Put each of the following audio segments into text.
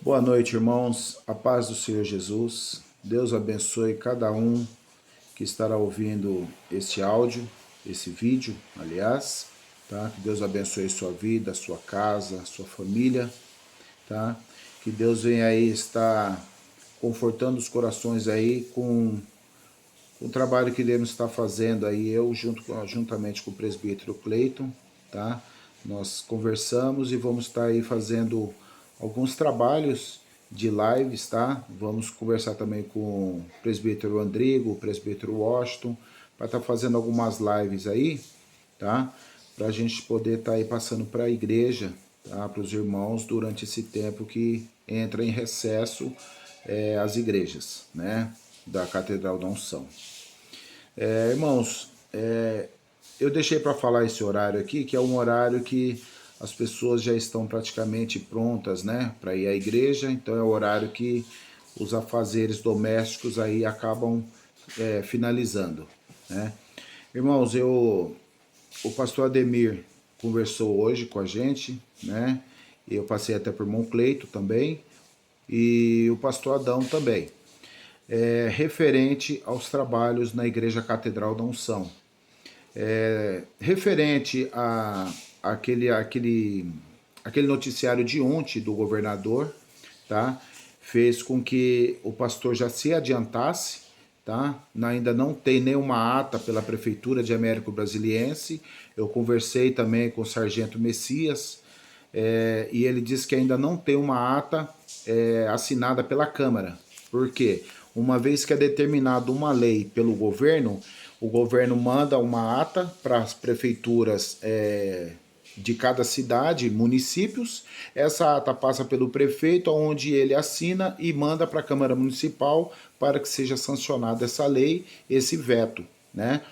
Boa noite, irmãos. A paz do Senhor Jesus. Deus abençoe cada um que estará ouvindo este áudio, esse vídeo, aliás, tá? Que Deus abençoe sua vida, sua casa, sua família, tá? Que Deus venha aí estar confortando os corações aí com o trabalho que devemos estar fazendo aí, juntamente com o presbítero Cleiton, tá? Nós conversamos e vamos estar aí fazendo alguns trabalhos de lives, tá? Vamos conversar também com o presbítero Andrigo, o presbítero Washington, para estar fazendo algumas lives aí, tá? Para a gente poder estar aí passando para a igreja, tá? Para os irmãos durante esse tempo que entra em recesso as igrejas, né? Da Catedral da Unção. Irmãos, eu deixei para falar esse horário aqui, que é um horário que as pessoas já estão praticamente prontas, né, para ir à igreja. Então é o horário que os afazeres domésticos aí acabam finalizando, né? Irmãos, o pastor Ademir conversou hoje com a gente, né? Eu passei até por irmão Cleito também e o pastor Adão também, referente aos trabalhos na Igreja Catedral da Unção. Referente a aquele noticiário de ontem do governador, tá? Fez com que o pastor já se adiantasse, tá? Ainda não tem nenhuma ata pela prefeitura de Américo Brasiliense. Eu conversei também com o sargento Messias, e ele disse que ainda não tem uma ata assinada pela Câmara. Por quê? Uma vez que é determinada uma lei pelo governo, o governo manda uma ata para as prefeituras de cada cidade, municípios. Essa ata passa pelo prefeito, onde ele assina e manda para a Câmara Municipal para que seja sancionada essa lei, esse veto, né?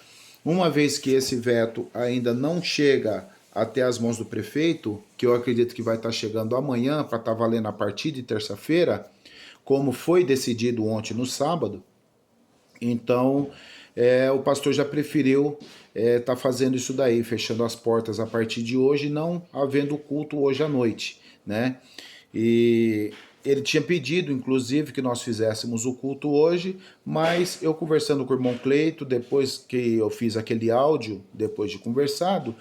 Uma vez que esse veto ainda não chega até as mãos do prefeito, que eu acredito que vai estar chegando amanhã para estar valendo a partir de terça-feira, como foi decidido ontem no sábado, então o pastor já preferiu estar fazendo isso daí, fechando as portas a partir de hoje, não havendo culto hoje à noite, né? E ele tinha pedido, inclusive, que nós fizéssemos o culto hoje, mas eu conversando com o irmão Cleito, depois que eu fiz aquele áudio, depois de conversado,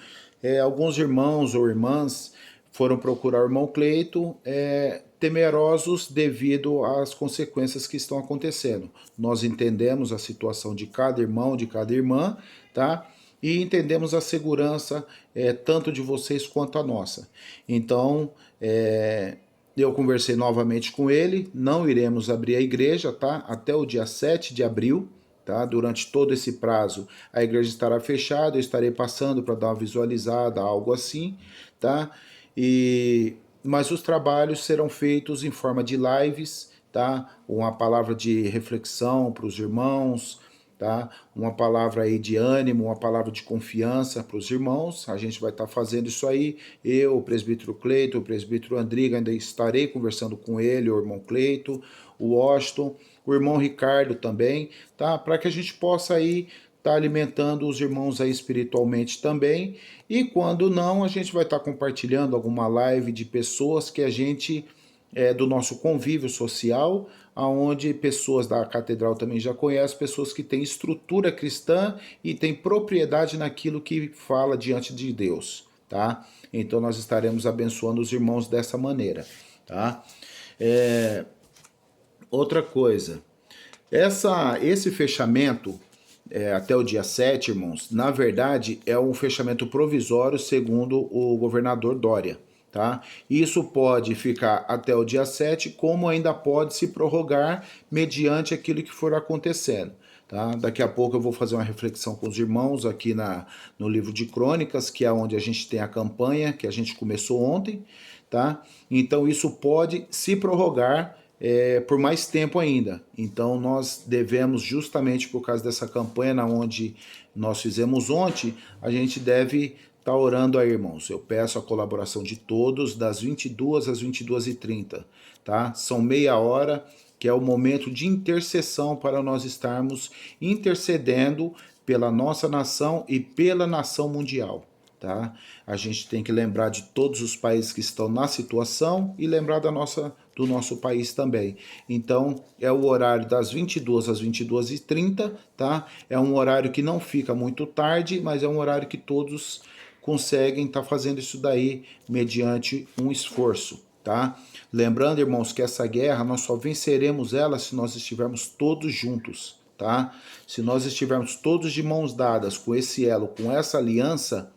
alguns irmãos ou irmãs foram procurar o irmão Cleito, temerosos devido às consequências que estão acontecendo. Nós entendemos a situação de cada irmão, de cada irmã, tá? E entendemos a segurança tanto de vocês quanto a nossa. Então, eu conversei novamente com ele, não iremos abrir a igreja, tá? Até o dia 7 de abril, tá? Durante todo esse prazo, a igreja estará fechada, eu estarei passando para dar uma visualizada, algo assim, tá? Mas os trabalhos serão feitos em forma de lives, tá? Uma palavra de reflexão para os irmãos, tá? Uma palavra aí de ânimo, uma palavra de confiança para os irmãos. A gente vai estar fazendo isso aí. Eu, o presbítero Cleito, o presbítero Andrigo, ainda estarei conversando com ele, o irmão Cleito, o Washington, o irmão Ricardo também, tá? Para que a gente possa aí estar alimentando os irmãos aí espiritualmente também. E quando não, a gente vai estar compartilhando alguma live de pessoas que a gente do nosso convívio social, aonde pessoas da catedral também já conhecem, pessoas que têm estrutura cristã e têm propriedade naquilo que fala diante de Deus, tá? Então nós estaremos abençoando os irmãos dessa maneira, tá? Outra coisa, esse fechamento até o dia 7, irmãos, na verdade é um fechamento provisório segundo o governador Dória, tá? Isso pode ficar até o dia 7, como ainda pode se prorrogar mediante aquilo que for acontecendo. Tá? Daqui a pouco eu vou fazer uma reflexão com os irmãos aqui no livro de Crônicas, que é onde a gente tem a campanha que a gente começou ontem, tá? Então isso pode se prorrogar por mais tempo ainda. Então nós devemos, justamente por causa dessa campanha na onde nós fizemos ontem, a gente deve estar orando aí, irmãos. Eu peço a colaboração de todos, das 22 às 22h30, tá? São meia hora, que é o momento de intercessão para nós estarmos intercedendo pela nossa nação e pela nação mundial. tá? A gente tem que lembrar de todos os países que estão na situação e lembrar do nosso país também. Então, é o horário das 22 às 22h30, tá? É um horário que não fica muito tarde, mas é um horário que todos conseguem estar fazendo isso daí mediante um esforço, tá? Lembrando, irmãos, que essa guerra nós só venceremos ela se nós estivermos todos juntos, tá? Se nós estivermos todos de mãos dadas com esse elo, com essa aliança,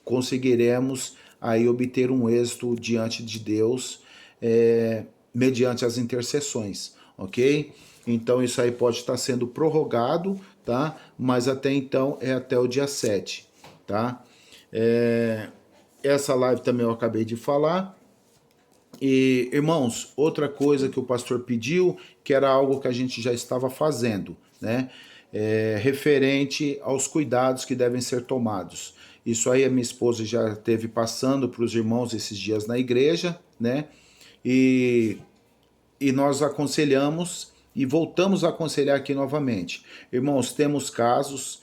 conseguiremos aí obter um êxito diante de Deus, mediante as intercessões, ok? Então isso aí pode estar sendo prorrogado, tá? Mas até então é até o dia 7, tá? Essa live também eu acabei de falar. E, irmãos, outra coisa que o pastor pediu, que era algo que a gente já estava fazendo, né? Referente aos cuidados que devem ser tomados. Isso aí a minha esposa já teve passando para os irmãos esses dias na igreja, né? E nós aconselhamos e voltamos a aconselhar aqui novamente. Irmãos, temos casos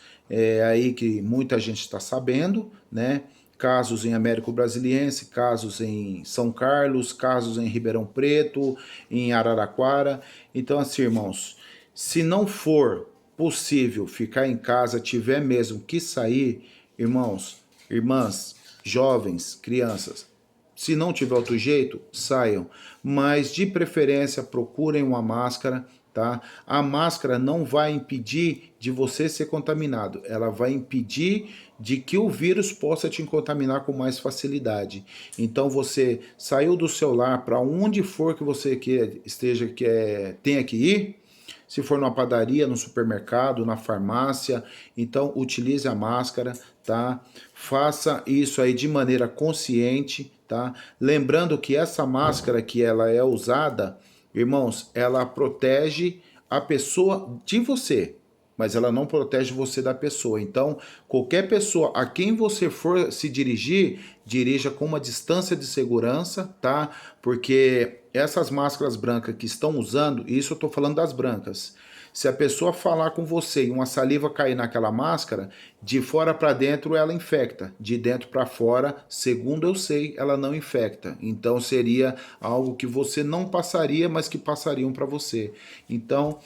aí que muita gente está sabendo, né? Casos em Américo Brasiliense, casos em São Carlos, casos em Ribeirão Preto, em Araraquara. Então, assim, irmãos, se não for possível ficar em casa, tiver mesmo que sair, irmãos, irmãs, jovens, crianças, se não tiver outro jeito, saiam. Mas de preferência procurem uma máscara, tá? A máscara não vai impedir de você ser contaminado. Ela vai impedir de que o vírus possa te contaminar com mais facilidade. Então você saiu do seu lar para onde for que você tenha que ir. Se for numa padaria, no supermercado, na farmácia, então utilize a máscara, tá? Faça isso aí de maneira consciente, tá? Lembrando que essa máscara que ela é usada, irmãos, ela protege a pessoa de você, mas ela não protege você da pessoa. Então, qualquer pessoa a quem você for se dirigir, dirija com uma distância de segurança, tá? Porque essas máscaras brancas que estão usando, isso eu estou falando das brancas. Se a pessoa falar com você e uma saliva cair naquela máscara, de fora para dentro ela infecta, de dentro para fora, segundo eu sei, ela não infecta. Então seria algo que você não passaria, mas que passariam para você. Então,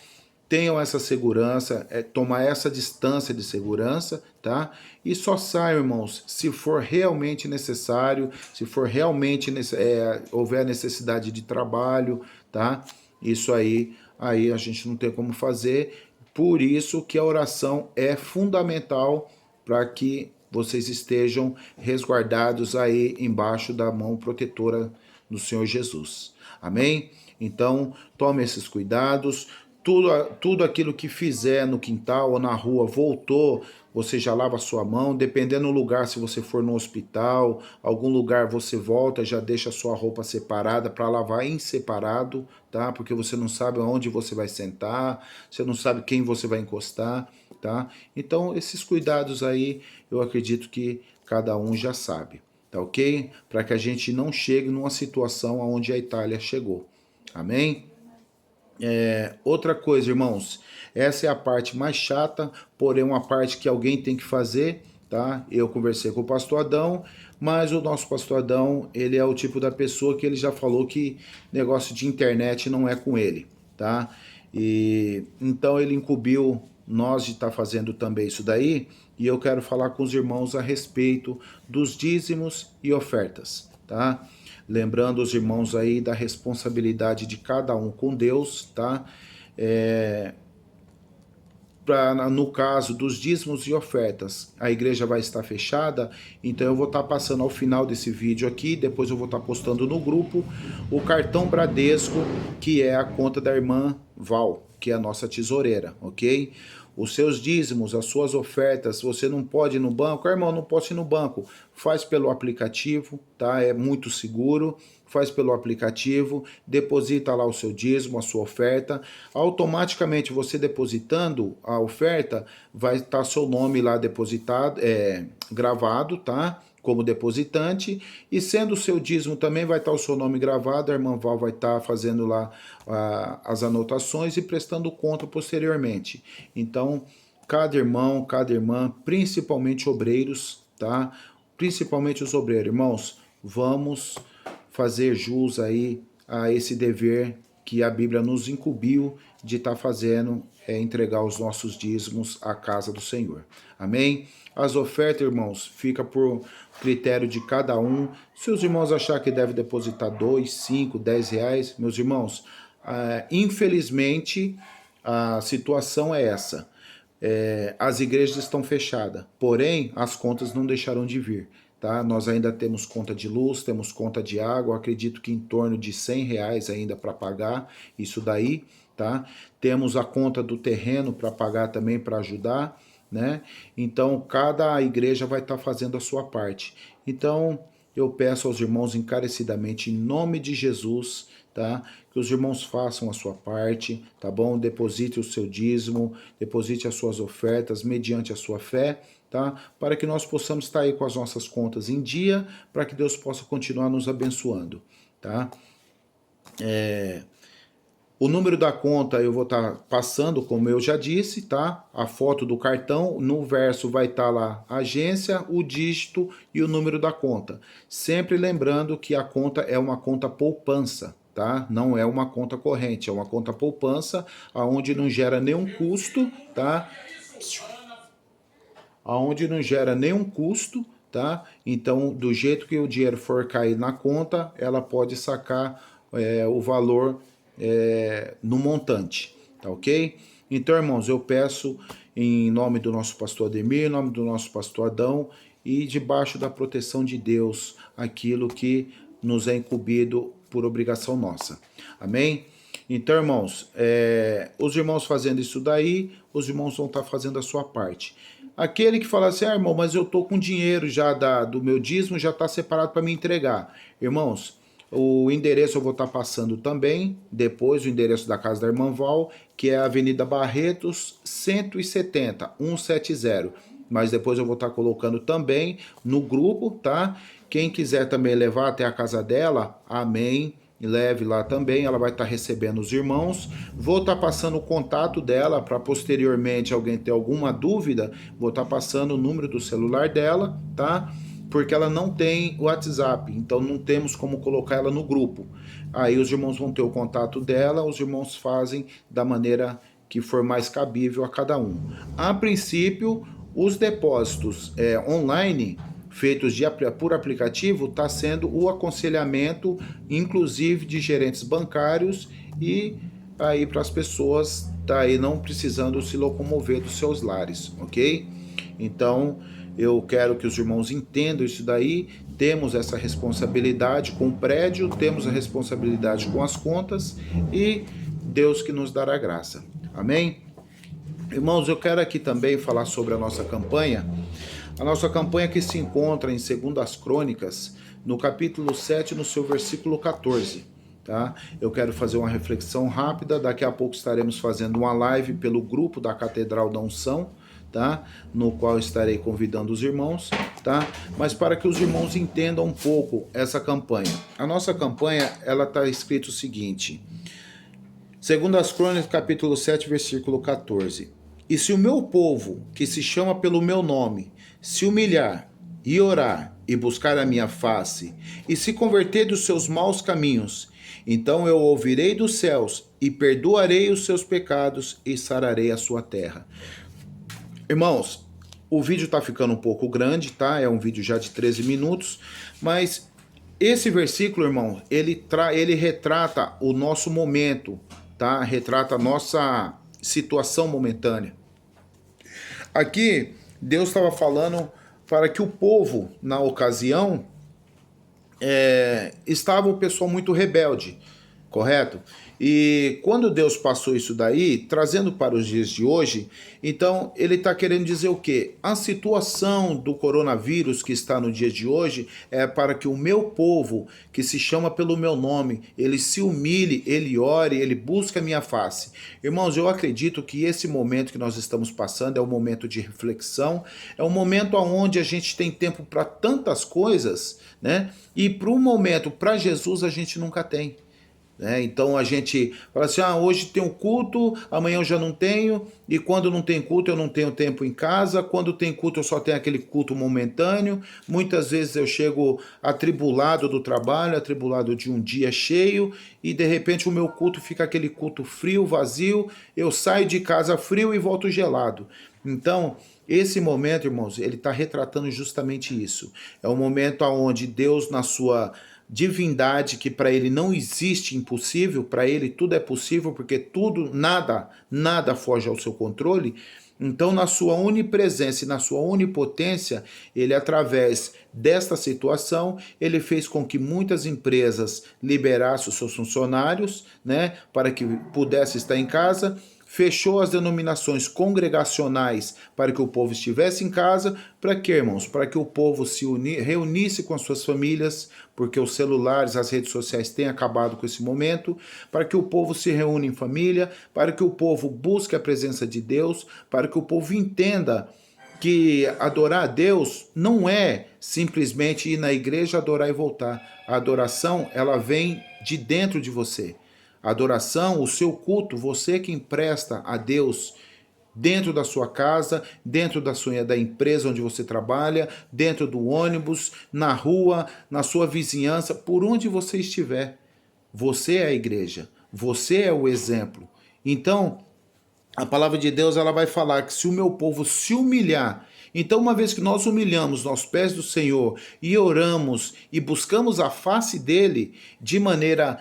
tenham essa segurança, tomar essa distância de segurança, tá? E só saiam, irmãos, se for realmente necessário, se for realmente houver necessidade de trabalho, tá? Isso aí a gente não tem como fazer. Por isso que a oração é fundamental para que vocês estejam resguardados aí embaixo da mão protetora do Senhor Jesus. Amém? Então, tome esses cuidados. Tudo aquilo que fizer no quintal ou na rua voltou, você já lava a sua mão. Dependendo do lugar, se você for no hospital, algum lugar você volta, já deixa a sua roupa separada para lavar em separado, tá? Porque você não sabe onde você vai sentar, você não sabe quem você vai encostar, tá? Então, esses cuidados aí, eu acredito que cada um já sabe, tá ok? Para que a gente não chegue numa situação onde a Itália chegou. Amém? Outra coisa, irmãos, essa é a parte mais chata, porém uma parte que alguém tem que fazer, tá? Eu conversei com o pastor Adão, mas o nosso pastor Adão, ele é o tipo da pessoa que ele já falou que negócio de internet não é com ele, tá? E então ele incumbiu nós de estar fazendo também isso daí, e eu quero falar com os irmãos a respeito dos dízimos e ofertas, tá? Lembrando os irmãos aí da responsabilidade de cada um com Deus, tá? No caso dos dízimos e ofertas, a igreja vai estar fechada, então eu vou estar passando ao final desse vídeo aqui, depois eu vou estar postando no grupo, o cartão Bradesco, que é a conta da irmã Val, que é a nossa tesoureira, ok? Os seus dízimos, as suas ofertas, você não pode ir no banco, irmão, não posso ir no banco, faz pelo aplicativo, tá? É muito seguro, faz pelo aplicativo, deposita lá o seu dízimo, a sua oferta, automaticamente você depositando a oferta, vai estar seu nome lá depositado, gravado, tá? Como depositante, e sendo o seu dízimo também vai estar o seu nome gravado, a irmã Val vai estar fazendo lá as anotações e prestando conta posteriormente. Então, cada irmão, cada irmã, principalmente obreiros, tá? principalmente os obreiros. Irmãos, vamos fazer jus aí a esse dever que a Bíblia nos incumbiu de estar fazendo, entregar os nossos dízimos à casa do Senhor. Amém? As ofertas, irmãos, fica por critério de cada um. Se os irmãos acharem que deve depositar 2, 5, 10 reais, meus irmãos, infelizmente a situação é essa. As igrejas estão fechadas, porém as contas não deixarão de vir. Tá? Nós ainda temos conta de luz, temos conta de água, acredito que em torno de 100 reais ainda para pagar isso daí. Tá? Temos a conta do terreno para pagar também, para ajudar. Né? Então cada igreja vai estar fazendo a sua parte. Então eu peço aos irmãos encarecidamente, em nome de Jesus, tá? Que os irmãos façam a sua parte, tá bom? Deposite o seu dízimo, deposite as suas ofertas mediante a sua fé, tá? Para que nós possamos estar aí com as nossas contas em dia, para que Deus possa continuar nos abençoando, tá? O número da conta eu vou estar passando, como eu já disse, tá? A foto do cartão, no verso vai estar lá a agência, o dígito e o número da conta. Sempre lembrando que a conta é uma conta poupança, tá? Não é uma conta corrente, é uma conta poupança, onde não gera nenhum custo, tá? Onde não gera nenhum custo, tá? Então, do jeito que o dinheiro for cair na conta, ela pode sacar o valor no montante, tá ok? Então, irmãos, eu peço em nome do nosso pastor Ademir, em nome do nosso pastor Adão e debaixo da proteção de Deus, aquilo que nos é incumbido por obrigação nossa. Amém? Então, irmãos, os irmãos fazendo isso daí, os irmãos vão estar fazendo a sua parte. Aquele que fala assim, irmão, mas eu tô com dinheiro já do meu dízimo, já está separado para me entregar. Irmãos, o endereço eu vou estar passando também, depois o endereço da casa da irmã Val, que é a Avenida Barretos, 170, 170. Mas depois eu vou estar colocando também no grupo, tá? Quem quiser também levar até a casa dela, amém, leve lá também, ela vai estar recebendo os irmãos. Vou estar passando o contato dela para posteriormente alguém ter alguma dúvida, vou estar passando o número do celular dela, tá? Porque ela não tem WhatsApp, então não temos como colocar ela no grupo. Aí os irmãos vão ter o contato dela, os irmãos fazem da maneira que for mais cabível a cada um. A princípio, os depósitos online, feitos por aplicativo, está sendo o aconselhamento, inclusive de gerentes bancários e aí para as pessoas tá aí não precisando se locomover dos seus lares, ok? Então, eu quero que os irmãos entendam isso daí, temos essa responsabilidade com o prédio, temos a responsabilidade com as contas e Deus que nos dará graça. Amém? Irmãos, eu quero aqui também falar sobre a nossa campanha. A nossa campanha que se encontra em 2 Crônicas, no capítulo 7, no seu versículo 14. Tá? Eu quero fazer uma reflexão rápida, daqui a pouco estaremos fazendo uma live pelo grupo da Catedral da Unção, tá? No qual estarei convidando os irmãos, tá? Mas para que os irmãos entendam um pouco essa campanha. A nossa campanha, ela está escrito o seguinte, 2 Crônicas, capítulo 7, versículo 14. E se o meu povo, que se chama pelo meu nome, se humilhar e orar e buscar a minha face e se converter dos seus maus caminhos, então eu ouvirei dos céus e perdoarei os seus pecados e sararei a sua terra. Irmãos, o vídeo está ficando um pouco grande, tá? É um vídeo já de 13 minutos, mas esse versículo, irmão, ele retrata o nosso momento, tá? Retrata a nossa situação momentânea. Aqui, Deus estava falando para que o povo, na ocasião, estava um pessoal muito rebelde, correto? E quando Deus passou isso daí, trazendo para os dias de hoje, então ele está querendo dizer o quê? A situação do coronavírus que está no dia de hoje é para que o meu povo, que se chama pelo meu nome, ele se humilhe, ele ore, ele busque a minha face. Irmãos, eu acredito que esse momento que nós estamos passando é um momento de reflexão, é um momento onde a gente tem tempo para tantas coisas, né? E para um momento, para Jesus, a gente nunca tem. né? Então a gente fala assim, hoje tem um culto, amanhã eu já não tenho, e quando não tem culto eu não tenho tempo em casa, quando tem culto eu só tenho aquele culto momentâneo, muitas vezes eu chego atribulado do trabalho, atribulado de um dia cheio, e de repente o meu culto fica aquele culto frio, vazio, eu saio de casa frio e volto gelado. Então, esse momento, irmãos, ele está retratando justamente isso. É um momento onde Deus, na sua divindade, que para ele não existe impossível, para ele tudo é possível, porque tudo, nada foge ao seu controle. Então, na sua onipresença e na sua onipotência, ele, através desta situação, ele fez com que muitas empresas liberassem os seus funcionários, né, para que pudesse estar em casa, fechou as denominações congregacionais para que o povo estivesse em casa. Para quê, irmãos? Para que o povo se reunisse com as suas famílias, porque os celulares, as redes sociais têm acabado com esse momento, para que o povo se reúna em família, para que o povo busque a presença de Deus, para que o povo entenda que adorar a Deus não é simplesmente ir na igreja, adorar e voltar. A adoração, ela vem de dentro de você. A adoração, o seu culto, você que empresta a Deus dentro da sua casa, dentro da empresa onde você trabalha, dentro do ônibus, na rua, na sua vizinhança, por onde você estiver. Você é a igreja, você é o exemplo. Então, a palavra de Deus, ela vai falar que se o meu povo se humilhar, então uma vez que nós humilhamos aos pés do Senhor e oramos e buscamos a face dele de maneira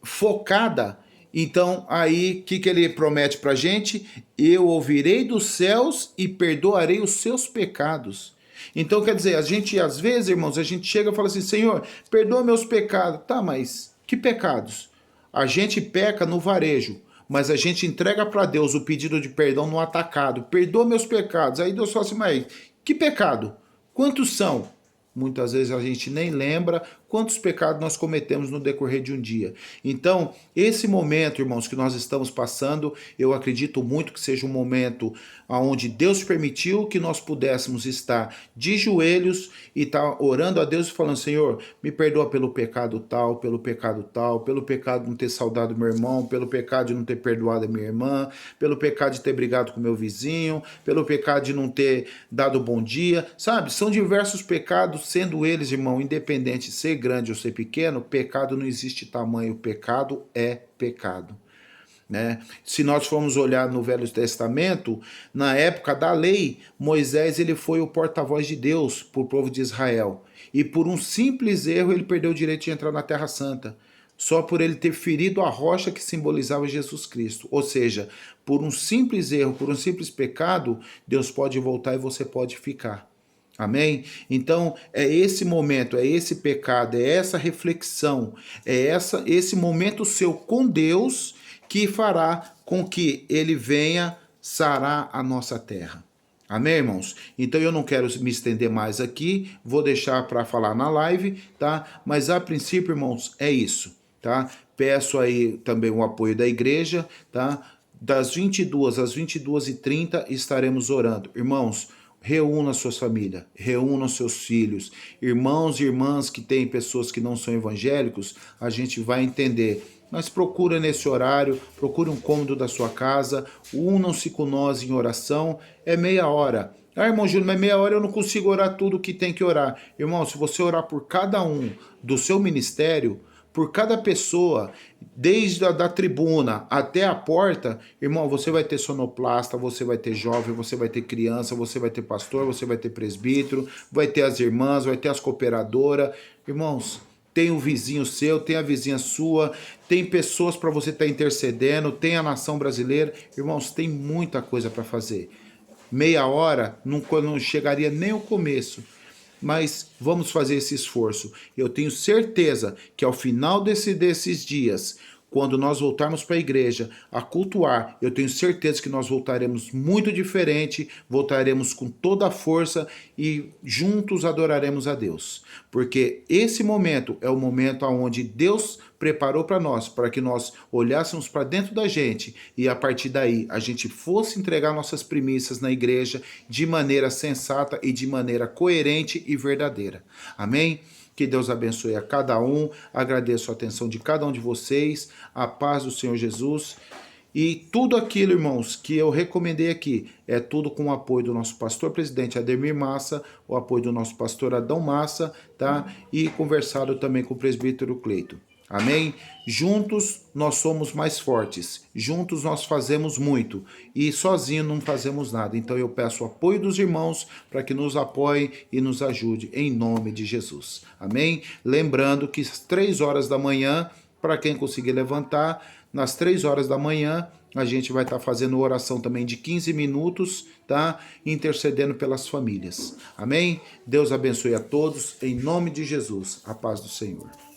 focada, então aí o que ele promete pra gente? Eu ouvirei dos céus e perdoarei os seus pecados. Então quer dizer, a gente às vezes, irmãos, a gente chega e fala assim, Senhor, perdoa meus pecados. Tá, mas que pecados? A gente peca no varejo, mas a gente entrega para Deus o pedido de perdão no atacado. Perdoa meus pecados. Aí Deus fala assim, mas que pecado? Quantos são? Muitas vezes a gente nem lembra quantos pecados nós cometemos no decorrer de um dia. Então, esse momento, irmãos, que nós estamos passando, eu acredito muito que seja um momento onde Deus permitiu que nós pudéssemos estar de joelhos e estar orando a Deus e falando, Senhor, me perdoa pelo pecado tal, pelo pecado tal, pelo pecado de não ter saudado meu irmão, pelo pecado de não ter perdoado a minha irmã, pelo pecado de ter brigado com meu vizinho, pelo pecado de não ter dado bom dia, sabe? São diversos pecados, sendo eles, irmão, independente de ser grande ou ser pequeno, pecado não existe tamanho, pecado é pecado. Né? Se nós formos olhar no Velho Testamento, na época da lei, Moisés ele foi o porta-voz de Deus para o povo de Israel. E por um simples erro ele perdeu o direito de entrar na Terra Santa. Só por ele ter ferido a rocha que simbolizava Jesus Cristo. Ou seja, por um simples erro, por um simples pecado, Deus pode voltar e você pode ficar. Amém? Então, é esse momento, é esse pecado, é essa reflexão, é esse momento seu com Deus que fará com que ele venha sarar a nossa terra. Amém, irmãos? Então eu não quero me estender mais aqui, vou deixar para falar na live, tá? Mas a princípio, irmãos, é isso, tá? Peço aí também o apoio da igreja, tá? Das 22 às 22h30 estaremos orando. Irmãos, reúna suas famílias, reúna seus filhos, irmãos e irmãs que têm pessoas que não são evangélicos, a gente vai entender. Mas procura nesse horário, procure um cômodo da sua casa, unam-se com nós em oração, é meia hora. Irmão Júlio, mas meia hora eu não consigo orar tudo o que tem que orar. Irmão, se você orar por cada um do seu ministério, por cada pessoa, desde a da tribuna até a porta, irmão, você vai ter sonoplasta, você vai ter jovem, você vai ter criança, você vai ter pastor, você vai ter presbítero, vai ter as irmãs, vai ter as cooperadoras. Irmãos, tem o vizinho seu, tem a vizinha sua, tem pessoas para você estar intercedendo, tem a nação brasileira. Irmãos, tem muita coisa para fazer. Meia hora não chegaria nem ao começo. Mas vamos fazer esse esforço. Eu tenho certeza que ao final desses dias, quando nós voltarmos para a igreja a cultuar, eu tenho certeza que nós voltaremos muito diferente, voltaremos com toda a força e juntos adoraremos a Deus. Porque esse momento é o momento onde Deus preparou para nós, para que nós olhássemos para dentro da gente e a partir daí a gente fosse entregar nossas primícias na igreja de maneira sensata e de maneira coerente e verdadeira. Amém? Que Deus abençoe a cada um. Agradeço a atenção de cada um de vocês. A paz do Senhor Jesus. E tudo aquilo, irmãos, que eu recomendei aqui, é tudo com o apoio do nosso pastor presidente Ademir Massa, o apoio do nosso pastor Adão Massa, tá? E conversado também com o presbítero Cleito. Amém? Juntos nós somos mais fortes, juntos nós fazemos muito e sozinho não fazemos nada. Então eu peço o apoio dos irmãos para que nos apoiem e nos ajude em nome de Jesus. Amém? Lembrando que às 3 horas da manhã, para quem conseguir levantar, nas 3 horas da manhã, a gente vai estar fazendo oração também de 15 minutos, tá? Intercedendo pelas famílias. Amém? Deus abençoe a todos, em nome de Jesus. A paz do Senhor.